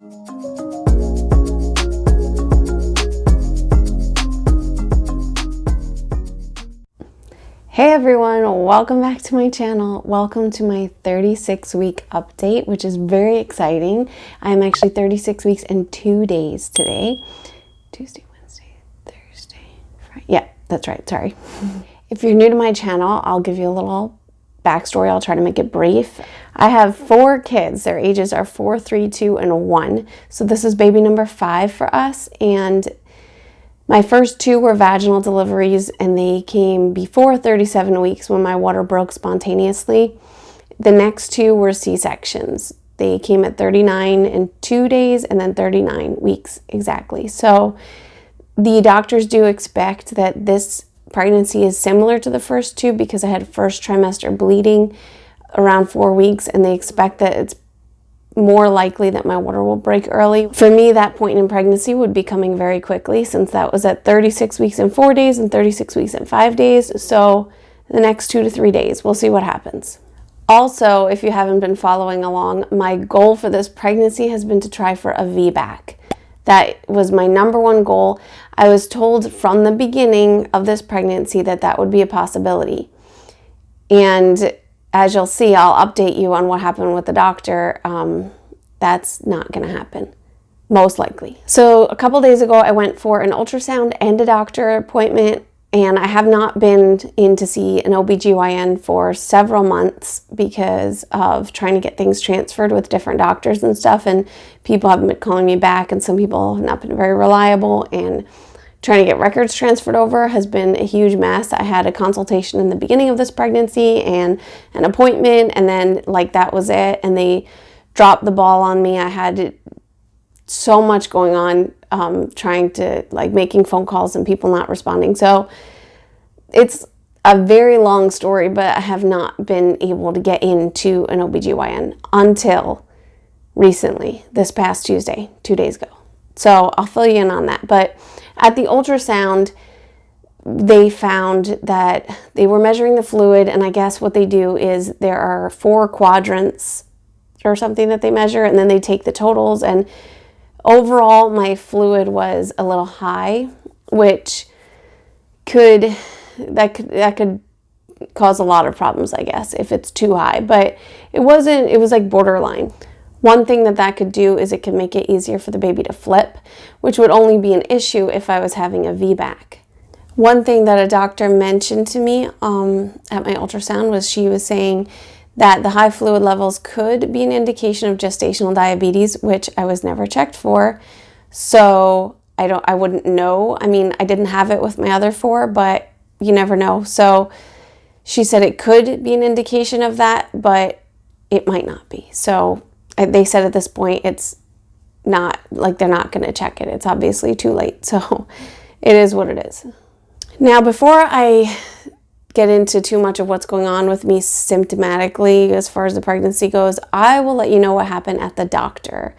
Hey everyone, welcome back to my channel. Welcome to my 36-week update, which is very exciting. I'm actually 36 weeks and 2 days today. Tuesday, Wednesday, Thursday, Friday. Yeah, that's right, sorry. If you're new to my channel, I'll give you a little backstory. I'll try to make it brief. I have 4 kids. Their ages are 4, 3, 2, and 1. So this is baby number 5 for us, and my first 2 were vaginal deliveries, and they came before 37 weeks when my water broke spontaneously. The next 2 were C-sections. They came at 39 and 2 days and then 39 weeks exactly. So the doctors do expect that this pregnancy is similar to the first 2 because I had first trimester bleeding around 4 weeks, and they expect that it's more likely that my water will break early. For me, that point in pregnancy would be coming very quickly, since that was at 36 weeks and 4 days and 36 weeks and 5 days. So the next 2 to 3 days, we'll see what happens. Also, if you haven't been following along, my goal for this pregnancy has been to try for a v-bac. That was my #1 goal. I was told from the beginning of this pregnancy that that would be a possibility. And as you'll see, I'll update you on what happened with the doctor. That's not going to happen, most likely. So a couple days ago, I went for an ultrasound and a doctor appointment, and I have not been in to see an OBGYN for several months because of trying to get things transferred with different doctors and stuff, and people haven't been calling me back, and some people have not been very reliable, and trying to get records transferred over has been a huge mess. I had a consultation in the beginning of this pregnancy and an appointment, and then that was it, and they dropped the ball on me. I had so much going on, trying to making phone calls and people not responding. So it's a very long story, but I have not been able to get into an OBGYN until recently, this past Tuesday, 2 days ago. So I'll fill you in on that. But at the ultrasound, they found that they were measuring the fluid, and I guess what they do is there are 4 quadrants or something that they measure, and then they take the totals, and overall my fluid was a little high, which could cause a lot of problems, I guess, if it's too high, but it wasn't. It was borderline. One thing that could do is it could make it easier for the baby to flip, which would only be an issue if I was having a v-bac. One thing that a doctor mentioned to me at my ultrasound was she was saying that the high fluid levels could be an indication of gestational diabetes, which I was never checked for. So I wouldn't know. I mean, I didn't have it with my other 4, but you never know. So she said it could be an indication of that, but it might not be. So they said at this point it's not they're not going to check it. It's obviously too late. So it is what it is. Now, before I get into too much of what's going on with me symptomatically as far as the pregnancy goes, I will let you know what happened at the doctor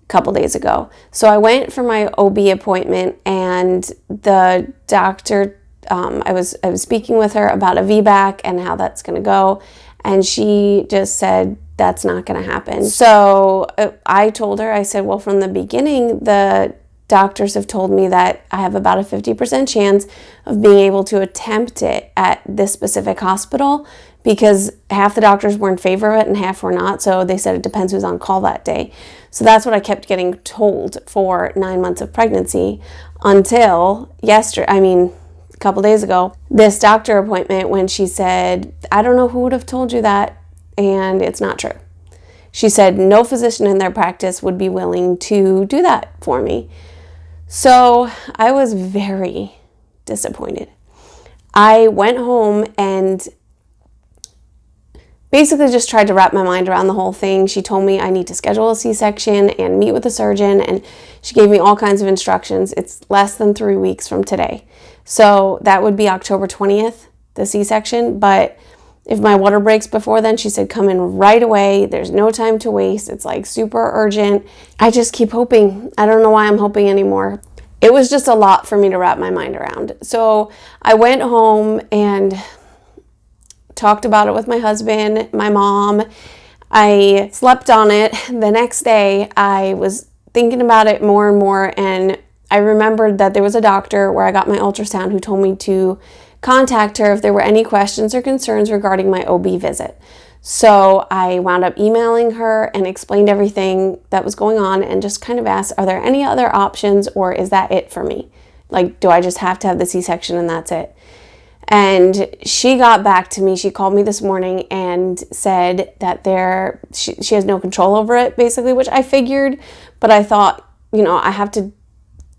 a couple days ago. So I went for my OB appointment, and the doctor, I was speaking with her about a v-bac and how that's going to go, and she just said that's not going to happen. So I told her, I said, well, from the beginning, the doctors have told me that I have about a 50% chance of being able to attempt it at this specific hospital, because half the doctors were in favor of it and half were not. So they said it depends who's on call that day. So that's what I kept getting told for 9 months of pregnancy until a couple days ago, this doctor appointment, when she said, I don't know who would have told you that, and it's not true. She said no physician in their practice would be willing to do that for me. So I was very disappointed. I went home and basically just tried to wrap my mind around the whole thing. She told me I need to schedule a C-section and meet with a surgeon, and she gave me all kinds of instructions. It's less than 3 weeks from today. So that would be October 20th, the C-section. But if my water breaks before then, she said, come in right away. There's no time to waste. It's like super urgent. I just keep hoping. I don't know why I'm hoping anymore. It was just a lot for me to wrap my mind around. So I went home and talked about it with my husband, my mom. I slept on it. The next day, thinking about it more and more, and I remembered that there was a doctor where I got my ultrasound who told me to contact her if there were any questions or concerns regarding my OB visit. So I wound up emailing her and explained everything that was going on and just kind of asked, are there any other options, or is that it for me? Like, do I just have to have the C-section and that's it? And she got back to me. She called me this morning and said that she has no control over it, basically, which I figured, but I thought, you know, I have to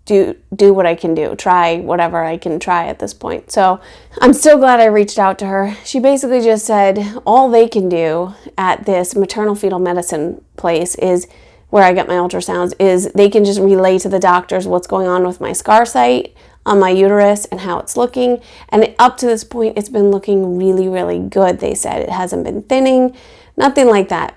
do what I can do, try whatever I can try at this point. So I'm still glad I reached out to her. She basically just said all they can do at this maternal fetal medicine place is where I get my ultrasounds, is they can just relay to the doctors what's going on with my scar site on my uterus and how it's looking. And up to this point, it's been looking really, really good. They said it hasn't been thinning, nothing like that.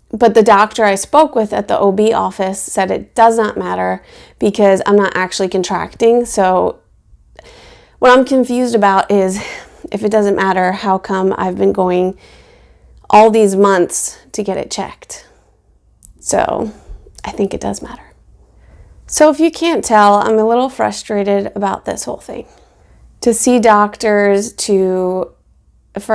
But the doctor I spoke with at the OB office said it does not matter because I'm not actually contracting. So what I'm confused about is, if it doesn't matter, how come I've been going all these months to get it checked? So I think it does matter. So if you can't tell, I'm a little frustrated about this whole thing. To see doctors for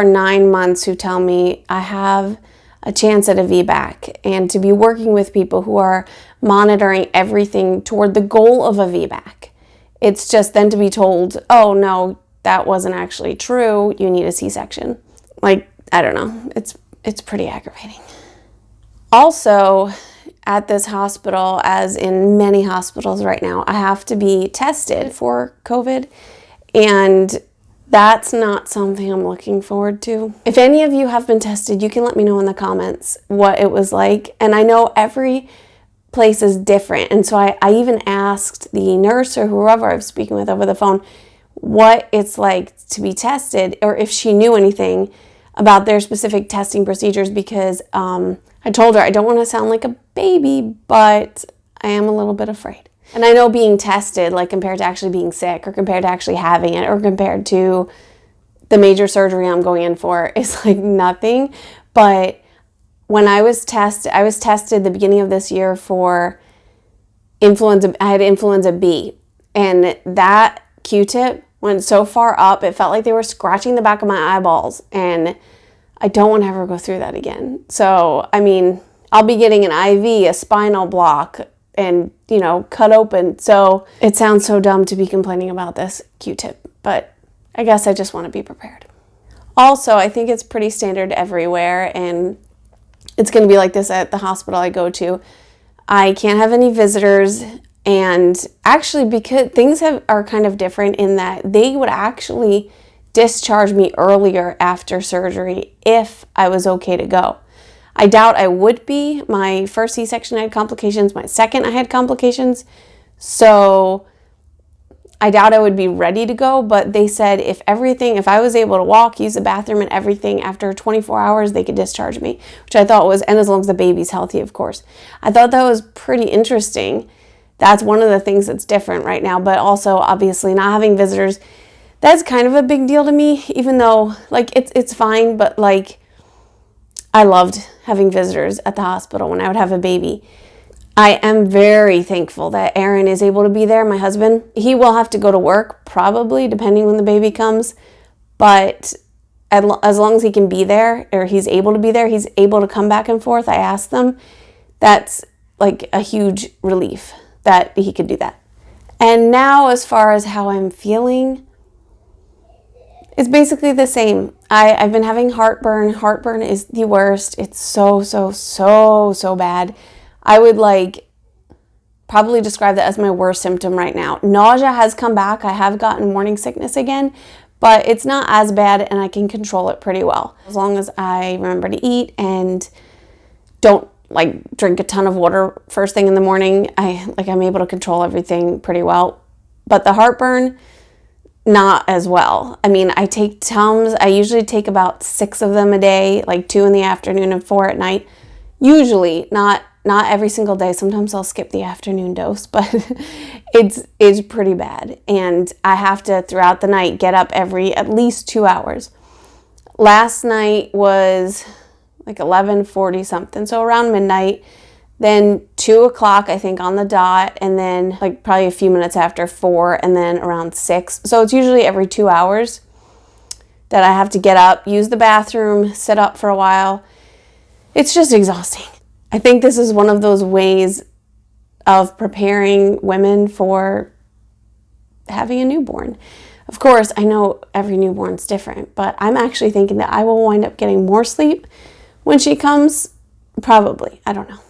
9 months who tell me I have a chance at a v-bac, and to be working with people who are monitoring everything toward the goal of a v-bac. It's just then to be told, oh no, that wasn't actually true, you need a C-section. Like, I don't know, it's pretty aggravating. Also, at this hospital, as in many hospitals right now, I have to be tested for COVID, and that's not something I'm looking forward to. If any of you have been tested, you can let me know in the comments what it was like. And I know every place is different. And so I even asked the nurse or whoever I was speaking with over the phone what it's like to be tested, or if she knew anything about their specific testing procedures, because I told her I don't want to sound like a baby, but I am a little bit afraid. And I know being tested, like compared to actually being sick, or compared to actually having it, or compared to the major surgery I'm going in for, is like nothing. But when I was tested the beginning of this year for influenza. I had influenza B, and that Q-tip went so far up, it felt like they were scratching the back of my eyeballs, and I don't want to ever go through that again. So, I mean, I'll be getting an IV, a spinal block, and, you know, cut open. So it sounds so dumb to be complaining about this Q-tip, but I guess I just want to be prepared. Also, I think it's pretty standard everywhere, and it's going to be like this at the hospital I go to. I can't have any visitors, and actually, because things are kind of different in that they would actually discharge me earlier after surgery if I was okay to go. I doubt I would be. My first C-section I had complications. My second I had complications. So I doubt I would be ready to go, but they said if I was able to walk, use the bathroom and everything, after 24 hours, they could discharge me, which I thought was, and as long as the baby's healthy, of course. I thought that was pretty interesting. That's one of the things that's different right now, but also obviously not having visitors, that's kind of a big deal to me, even though like it's fine, but like I loved having visitors at the hospital when I would have a baby. I am very thankful that Aaron is able to be there, my husband. He will have to go to work, probably, depending when the baby comes. But as long as he can be there, or he's able to be there, he's able to come back and forth. I asked them. That's like a huge relief that he could do that. And now, as far as how I'm feeling, it's basically the same. I've been having heartburn. Heartburn is the worst. It's so bad. I would like probably describe that as my worst symptom right now. Nausea has come back. I have gotten morning sickness again, but it's not as bad, and I can control it pretty well. As long as I remember to eat and don't like drink a ton of water first thing in the morning, I'm able to control everything pretty well. But the heartburn, not as well. I mean, I take Tums. I usually take about 6 of them a day, like 2 in the afternoon and 4 at night. Usually, not every single day. Sometimes I'll skip the afternoon dose, but it's pretty bad. And I have to, throughout the night, get up every at least 2 hours. Last night was like 11:40 something. So around midnight, then 2 o'clock, I think, on the dot, and then like probably a few minutes after 4, and then around 6. So it's usually every 2 hours that I have to get up, use the bathroom, sit up for a while. It's just exhausting. I think this is one of those ways of preparing women for having a newborn. Of course, I know every newborn's different, but I'm actually thinking that I will wind up getting more sleep when she comes. Probably. I don't know.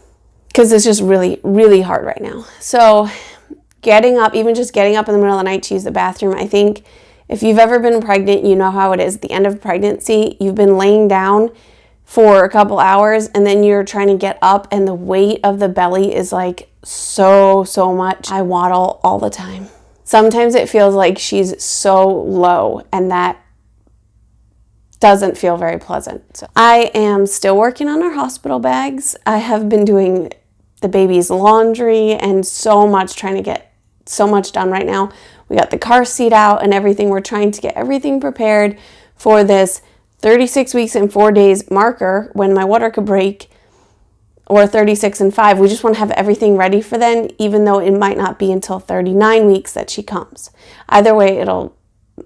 Because it's just really, really hard right now. So getting up, even just getting up in the middle of the night to use the bathroom, I think if you've ever been pregnant, you know how it is. At the end of pregnancy, you've been laying down for a couple hours and then you're trying to get up and the weight of the belly is like so much. I waddle all the time. Sometimes it feels like she's so low and that doesn't feel very pleasant. So I am still working on our hospital bags. I have been doing the baby's laundry and so much, trying to get so much done right now. We got the car seat out and everything. We're trying to get everything prepared for this 36 weeks and 4 days marker when my water could break, or 36 and 5. We just want to have everything ready for then, even though it might not be until 39 weeks that she comes. Either way, it'll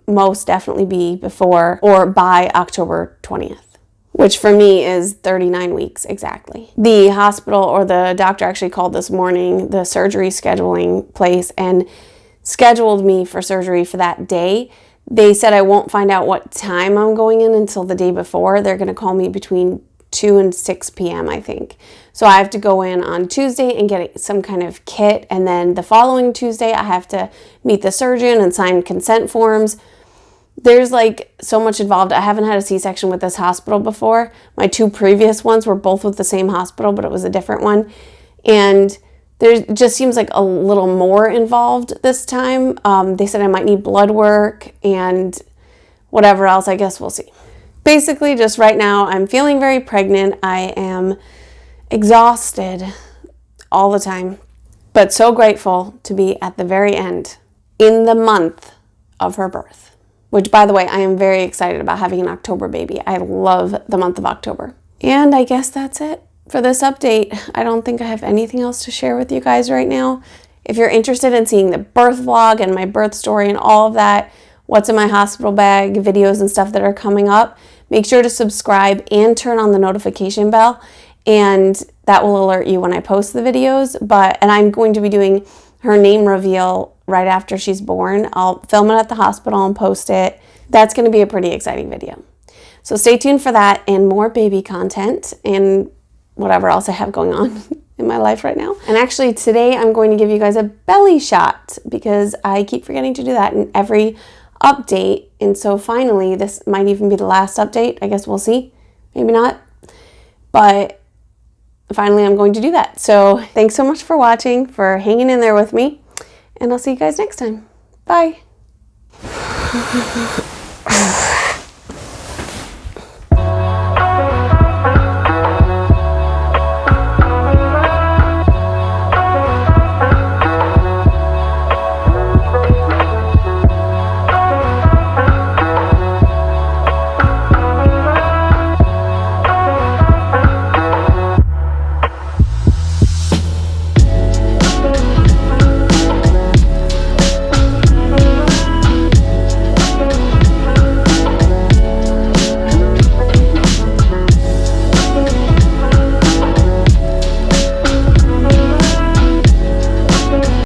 most definitely be before or by October 20th, which for me is 39 weeks exactly. The hospital, or the doctor, actually called this morning, the surgery scheduling place, and scheduled me for surgery for that day. They said I won't find out what time I'm going in until the day before. They're going to call me between 2 and 6 p.m. I think. So I have to go in on Tuesday and get some kind of kit, and then the following Tuesday I have to meet the surgeon and sign consent forms. There's like so much involved. I haven't had a C-section with this hospital before. My 2 previous ones were both with the same hospital, but it was a different one. And there just seems like a little more involved this time. They said I might need blood work and whatever else. I guess we'll see. Basically, just right now, I'm feeling very pregnant. I am exhausted all the time, but so grateful to be at the very end in the month of her birth, which, by the way, I am very excited about having an October baby. I love the month of October. And I guess that's it for this update. I don't think I have anything else to share with you guys right now. If you're interested in seeing the birth vlog and my birth story and all of that, what's in my hospital bag, videos and stuff that are coming up, make sure to subscribe and turn on the notification bell, and that will alert you when I post the videos. And I'm going to be doing her name reveal right after she's born. I'll film it at the hospital and post it. That's going to be a pretty exciting video. So stay tuned for that and more baby content and whatever else I have going on in my life right now. And actually today I'm going to give you guys a belly shot because I keep forgetting to do that in every update. And so finally, this might even be the last update. I guess we'll see. Maybe not. But finally I'm going to do that. So thanks so much for watching, for hanging in there with me. And I'll see you guys next time. Bye.